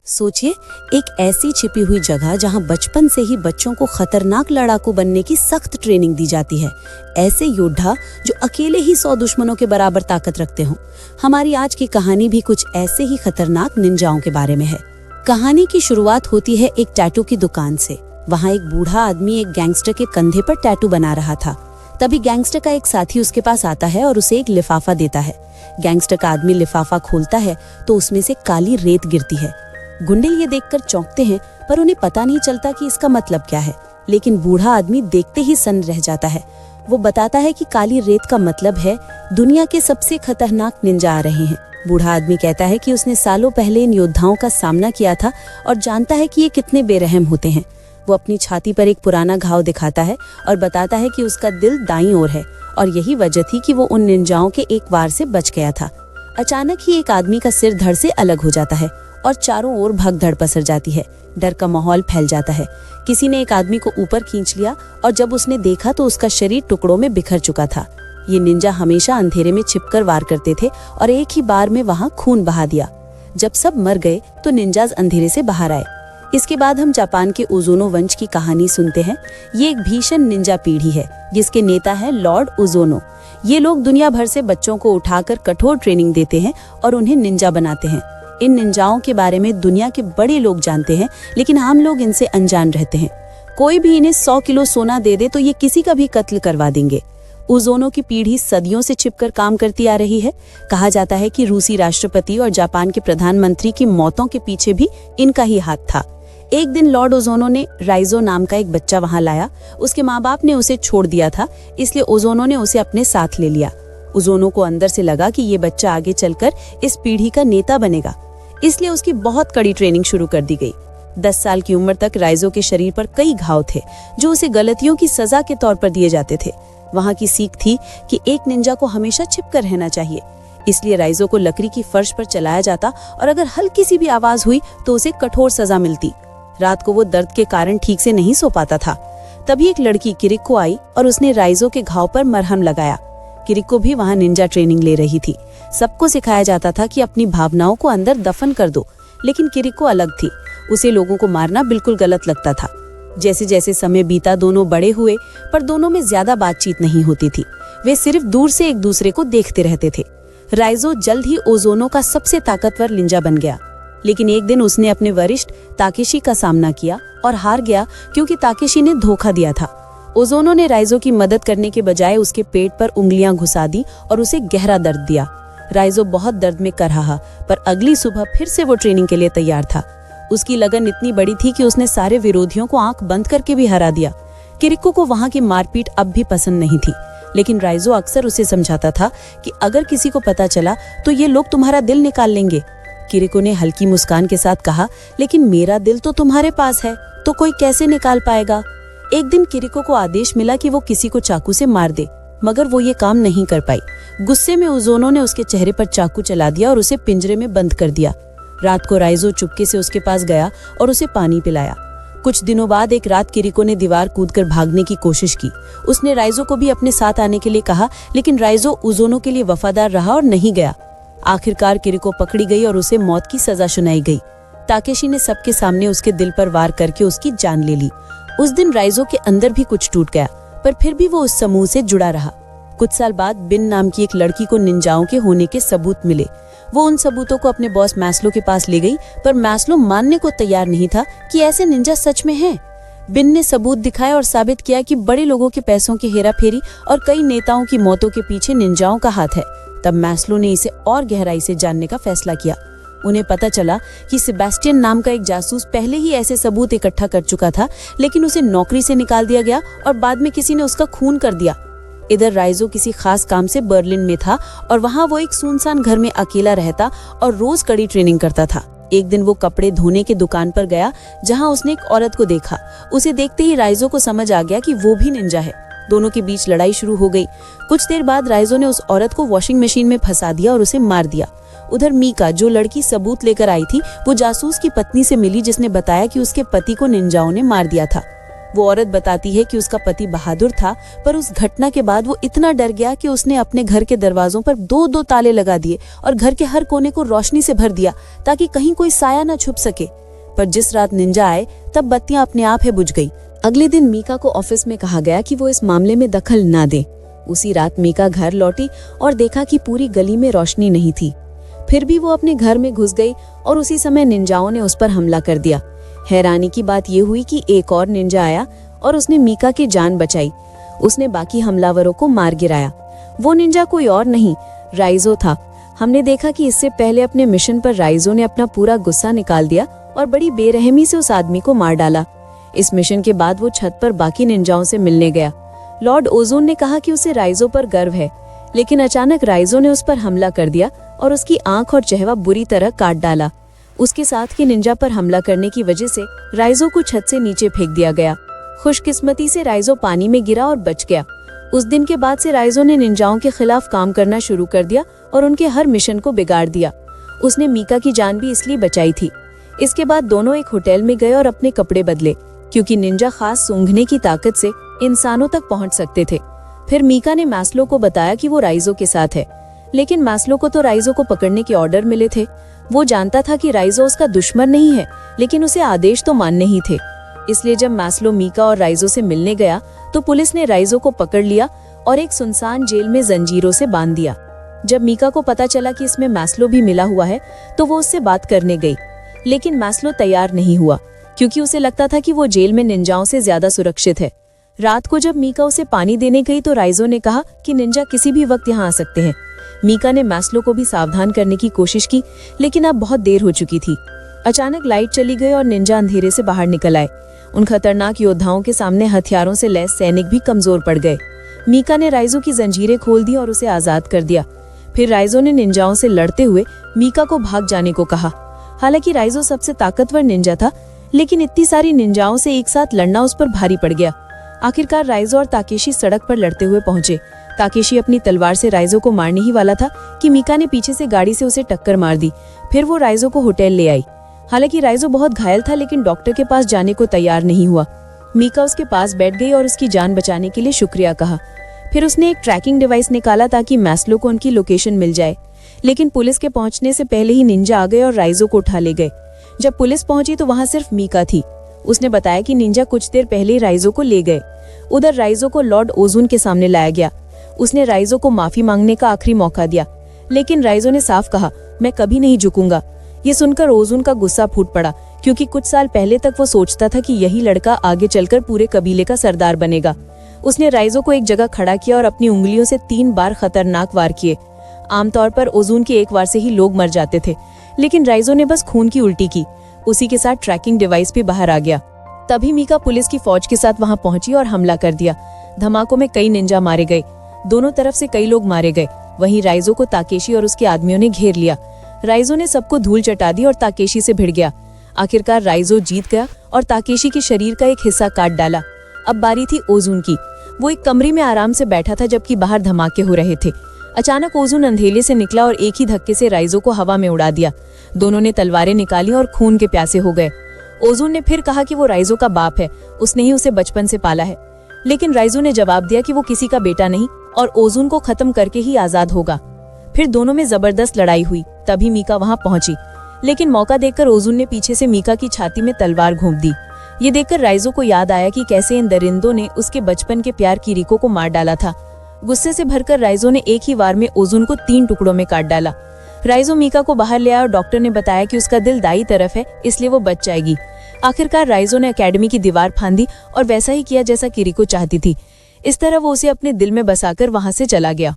सोचिए, एक ऐसी छिपी हुई जगह जहां बचपन से ही बच्चों को खतरनाक लड़ाकू बनने की सख्त ट्रेनिंग दी जाती है। ऐसे योद्धा जो अकेले ही 100 दुश्मनों के बराबर ताकत रखते हों। हमारी आज की कहानी भी कुछ ऐसे ही खतरनाक निंजाओं के बारे में है। कहानी की शुरुआत होती है एक टैटू की दुकान से। वहाँ एक बूढ़ा आदमी एक गैंगस्टर के कंधे पर टैटू बना रहा था। तभी गैंगस्टर का एक साथी उसके पास आता है और उसे एक लिफाफा देता है। गैंगस्टर का आदमी लिफाफा खोलता है तो उसमें से काली रेत गिरती है। गुंडे ये देखकर चौंकते हैं, पर उन्हें पता नहीं चलता कि इसका मतलब क्या है। लेकिन बूढ़ा आदमी देखते ही सन्न रह जाता है। वो बताता है कि काली रेत का मतलब है दुनिया के सबसे खतरनाक निंजा आ रहे हैं। बूढ़ा आदमी कहता है कि उसने सालों पहले इन योद्धाओं का सामना किया था और जानता है कि ये कितने बेरहम होते हैं। वो अपनी छाती पर एक पुराना घाव दिखाता है और बताता है कि उसका दिल दाईं ओर है और यही वजह थी कि वो उन निंजाओं के एक वार से बच गया था। अचानक ही एक आदमी का सिर धड़ से अलग हो जाता है और चारों ओर भगदड़ पसर जाती है। डर का माहौल फैल जाता है। किसी ने एक आदमी को ऊपर खींच लिया और जब उसने देखा तो उसका शरीर टुकड़ों में बिखर चुका था। ये निंजा हमेशा अंधेरे में छिपकर वार करते थे और एक ही बार में वहां खून बहा दिया। जब सब मर गए तो निंजाज अंधेरे से बाहर आए। इसके बाद हम जापान के ओजोनो वंश की कहानी सुनते हैं। ये एक भीषण निंजा पीढ़ी है जिसके नेता है लॉर्ड ओजोनो। ये लोग दुनिया भर से बच्चों को उठाकर कठोर ट्रेनिंग देते हैं और उन्हें निंजा बनाते हैं। इन निंजाओं के बारे में दुनिया के बड़े लोग जानते हैं, लेकिन आम लोग इनसे अनजान रहते हैं। कोई भी इन्हें 100 किलो सोना दे दे तो ये किसी का भी कत्ल करवा देंगे। ओजोनो की पीढ़ी सदियों से छिपकर काम करती आ रही है। कहा जाता है कि रूसी राष्ट्रपति और जापान के प्रधानमंत्री की मौतों के पीछे भी इनका ही हाथ था। एक दिन लॉर्ड ओजोनो ने राइजो नाम का एक बच्चा वहां लाया। उसके माँ बाप ने उसे छोड़ दिया था, इसलिए ओजोनो ने उसे अपने साथ ले लिया। ओजोनो को अंदर से लगा कि ये बच्चा आगे चलकर इस पीढ़ी का नेता बनेगा, इसलिए उसकी बहुत कड़ी ट्रेनिंग शुरू कर दी गई। 10 साल की उम्र तक राइजो के शरीर पर कई घाव थे जो उसे गलतियों की सजा के तौर पर दिए जाते थे। वहाँ की सीख थी कि एक निंजा को हमेशा छिपकर रहना चाहिए, इसलिए राइजो को लकड़ी की फर्श पर चलाया जाता और अगर हल्की सी भी आवाज हुई तो उसे कठोर सजा मिलती। रात को वो दर्द के कारण ठीक से नहीं सो पाता था। तभी एक लड़की किरिको आई और उसने राइजो के घाव पर मरहम लगाया। किरिको भी वहाँ निंजा ट्रेनिंग ले रही थी। सबको सिखाया जाता था कि अपनी भावनाओं को अंदर दफन कर दो, लेकिन किरिको अलग थी। उसे लोगों को मारना बिल्कुल गलत लगता था। जैसे जैसे समय बीता दोनों बड़े हुए, पर दोनों में ज्यादा बातचीत नहीं होती थी। वे सिर्फ दूर से एक दूसरे को देखते रहते थे। राइजो जल्द ही ओजोनो का सबसे ताकतवर निंजा बन गया, लेकिन एक दिन उसने अपने वरिष्ठ ताकेशी का सामना किया और हार गया क्योंकि ताकेशी ने धोखा दिया था। ओजोनो ने राइजो की मदद करने के बजाय उसके पेट पर उंगलियां घुसा दी और उसे गहरा दर्द दिया। राइजो बहुत दर्द में कर रहा, पर अगली सुबह फिर से वो ट्रेनिंग के लिए तैयार था। उसकी लगन इतनी बड़ी थी कि उसने सारे विरोधियों को आंख बंद करके भी हरा दिया। किरिको को वहां की मारपीट अब भी पसंद नहीं थी, लेकिन राइजो अक्सर उसे समझाता था कि अगर किसी को पता चला तो ये लोग तुम्हारा दिल निकाल लेंगे। किरिको ने हल्की मुस्कान के साथ कहा, लेकिन मेरा दिल तो तुम्हारे पास है, तो कोई कैसे निकाल पाएगा। एक दिन किरिको को आदेश मिला कि वो किसी को चाकू से मार दे, मगर वो ये काम नहीं कर पाई। गुस्से में ओजोनो ने उसके चेहरे पर चाकू चला दिया और उसे पिंजरे में बंद कर दिया। रात को राइजो चुपके से उसके पास गया और उसे पानी पिलाया। कुछ दिनों बाद एक रात किरिको ने दीवार कूदकर भागने की कोशिश की। उसने राइजो को भी अपने साथ आने के लिए कहा, लेकिन राइजो ओजोनो के लिए वफादार रहा और नहीं गया। आखिरकार किरिको पकड़ी गई और उसे मौत की सजा सुनाई गई। ताकेशी ने सबके सामने उसके दिल पर वार करके उसकी जान ले ली। उस दिन राइजो के अंदर भी कुछ टूट गया, पर फिर भी वो उस समूह से जुड़ा रहा। कुछ साल बाद बिन नाम की एक लड़की को निंजाओं के होने के सबूत मिले। वो उन सबूतों को अपने बॉस मैस्लो के पास ले गई, पर मैस्लो मानने को तैयार नहीं था कि ऐसे निंजा सच में हैं। बिन ने सबूत दिखाए और साबित किया कि बड़े लोगों के पैसों की हेराफेरी और कई नेताओं की मौतों के पीछे निंजाओं का हाथ है। तब मैस्लो ने इसे और गहराई से जानने का फैसला किया। उन्हें पता चला कि सेबेस्टियन नाम का एक जासूस पहले ही ऐसे सबूत इकट्ठा कर चुका था, लेकिन उसे नौकरी से निकाल दिया गया और बाद में किसी ने उसका खून कर दिया। इधर राइजो किसी खास काम से बर्लिन में था और वहाँ वो एक सुनसान घर में अकेला रहता और रोज कड़ी ट्रेनिंग करता था। एक दिन वो कपड़े धोने की दुकान पर गया, जहाँ उसने एक औरत को देखा। उसे देखते ही राइजो को समझ आ गया कि वो भी निंजा है। दोनों के बीच लड़ाई शुरू हो गई। कुछ देर बाद राइजो ने उस औरत को वॉशिंग मशीन में फंसा दिया और उसे मार दिया। उधर मीका, जो लड़की सबूत लेकर आई थी, वो जासूस की पत्नी से मिली जिसने बताया कि उसके पति को निंजाओं ने मार दिया था। वो औरत बताती है कि उसका पति बहादुर था, पर उस घटना के बाद वो इतना डर गया कि उसने अपने घर के दरवाजों पर 2-2 ताले लगा दिए और घर के हर कोने को रोशनी से भर दिया ताकि कहीं कोई साया न छुप सके। पर जिस रात निंजा आए तब बत्तियां अपने आप ही बुझ गई। अगले दिन मीका को ऑफिस में कहा गया कि वो इस मामले में दखल न दे। उसी रात मीका घर लौटी और देखा कि पूरी गली में रोशनी नहीं थी। फिर भी वो अपने घर में घुस गई और उसी समय निंजाओं ने उस पर हमला कर दिया। हैरानी की बात ये हुई कि एक और निंजा आया और उसने मीका की जान बचाई। उसने बाकी हमलावरों को मार गिराया। वो निंजा कोई और नहीं, राइजो था। हमने देखा कि इससे पहले अपने मिशन पर राइजो ने अपना पूरा गुस्सा निकाल दिया और बड़ी बेरहमी से उस आदमी को मार डाला। इस मिशन के बाद वो छत पर बाकी निंजाओं से मिलने गया। लॉर्ड ओजोन ने कहा कि उसे राइजो पर गर्व है, लेकिन अचानक राइजो ने उस पर हमला कर दिया और उसकी आंख और चेहरा बुरी तरह काट डाला। उसके साथ के निंजा पर हमला करने की वजह से राइजो को छत से नीचे फेंक दिया गया। खुशकिस्मती से राइजो पानी में गिरा और बच गया। उस दिन के बाद से राइजो ने निंजाओं के खिलाफ काम करना शुरू कर दिया और उनके हर मिशन को बिगाड़ दिया। उसने मीका की जान भी इसलिए बचाई थी। इसके बाद दोनों एक होटल में गए और अपने कपड़े बदले, क्योंकि निंजा खास सूंघने की ताकत से इंसानों तक पहुंच सकते थे। फिर मीका ने मैस्लो को बताया कि वो राइजो के साथ है, लेकिन मैस्लो को तो राइजो को पकड़ने के ऑर्डर मिले थे। वो जानता था कि राइजो उसका दुश्मन नहीं है, लेकिन उसे आदेश तो मानने ही थे। इसलिए जब मैस्लो मीका और राइजो से मिलने गया तो पुलिस ने राइजो को पकड़ लिया और एक सुनसान जेल में जंजीरों से बांध दिया। जब मीका को पता चला कि इसमें मैस्लो भी मिला हुआ है तो वो उससे बात करने गई, लेकिन मैस्लो तैयार नहीं हुआ, क्योंकि उसे लगता था कि वो जेल में निंजाओं से ज्यादा सुरक्षित है। रात को जब मीका उसे पानी देने गई तो राइजो ने कहा कि निंजा किसी भी वक्त यहाँ आ सकते हैं। मीका ने मैस्लो को भी सावधान करने की कोशिश की, लेकिन अब बहुत देर हो चुकी थी। अचानक लाइट चली गई और निंजा अंधेरे से बाहर निकल आए। उन खतरनाक योद्धाओं के सामने हथियारों से लैस सैनिक भी कमजोर पड़ गए। मीका ने राइजो की जंजीरें खोल दी और उसे आजाद कर दिया। फिर राइजो ने निंजाओं से लड़ते हुए मीका को भाग जाने को कहा। हालांकि राइजो सबसे ताकतवर निंजा था, लेकिन इतनी सारी निंजाओं से एक साथ लड़ना उस पर भारी पड़ गया। आखिरकार राइजो और ताकेशी सड़क पर लड़ते हुए पहुंचे। ताकेशी अपनी तलवार से राइजो को मारने ही वाला था कि मीका ने पीछे से गाड़ी से उसे टक्कर मार दी। फिर वो राइजो को होटल ले आई। हालांकि राइजो बहुत घायल था, लेकिन डॉक्टर के पास जाने को तैयार नहीं हुआ। मीका उसके पास बैठ गई और उसकी जान बचाने के लिए शुक्रिया कहा। फिर उसने एक ट्रैकिंग डिवाइस निकाला ताकि मैस्लो को उनकी लोकेशन मिल जाए, लेकिन पुलिस के पहुंचने से पहले ही निंजा आ गए और राइजो को उठा ले गए। जब पुलिस पहुंची तो वहां सिर्फ मीका थी। उसने बताया कि निंजा कुछ देर पहले ही राइजो को ले गए। उधर राइजो को लॉर्ड ओजोन के सामने लाया गया। उसने राइजो को माफी मांगने का आखिरी मौका दिया, लेकिन राइजो ने साफ कहा, मैं कभी नहीं झुकूंगा। ये सुनकर ओजोन का गुस्सा फूट पड़ा, क्योंकि कुछ साल पहले तक वो सोचता था कि यही लड़का आगे चलकर पूरे कबीले का सरदार बनेगा। उसने राइजो को एक जगह खड़ा किया और अपनी उंगलियों से 3 बार खतरनाक वार किए। आमतौर पर ओजोन के एक वार से ही लोग मर जाते थे, लेकिन राइजो ने बस खून की उल्टी की। उसी के साथ ट्रैकिंग डिवाइस भी बाहर आ गया। तभी मीका पुलिस की फौज के साथ वहां पहुंची और हमला कर दिया। धमाकों में कई निंजा मारे गए। दोनों तरफ से कई लोग मारे गए। वहीं राइजो को ताकेशी और उसके आदमियों ने घेर लिया। राइजो ने सबको धूल चटा दी और ताकेशी से भिड़ गया। आखिरकार राइजो जीत गया और ताकेशी के शरीर का एक हिस्सा काट डाला। अब बारी थी ओजोन की। वो एक कमरे में आराम से बैठा था जबकि बाहर धमाके हो रहे थे। अचानक ओजोन अंधेरे से निकला और एक ही धक्के से राइजो को हवा में उड़ा दिया। दोनों ने तलवारें निकाली और खून के प्यासे हो गए। ओजोन ने फिर कहा कि वो राइजो का बाप है, उसने ही उसे बचपन से पाला है। लेकिन राइजो ने जवाब दिया कि वो किसी का बेटा नहीं और ओजोन को खत्म करके ही आजाद होगा। फिर दोनों में जबरदस्त लड़ाई हुई। तभी मीका वहां पहुंची, लेकिन मौका देखकर ओजोन ने पीछे से मीका की छाती में तलवार घोंप दी। ये देखकर राइजो को याद आया कि कैसे इन दरिंदों ने उसके बचपन के प्यार किरीको को मार डाला था। गुस्से से भरकर राइजो ने एक ही वार में ओजोन को 3 टुकड़ों में काट डाला। राइजो मीका को बाहर ले आया और डॉक्टर ने बताया कि उसका दिल दाई तरफ है, इसलिए वो बच जाएगी। आखिरकार राइजो ने एकेडमी की दीवार फांदी और वैसा ही किया जैसा किरीको चाहती थी। इस तरह वो उसे अपने दिल में बसाकर वहां से चला गया।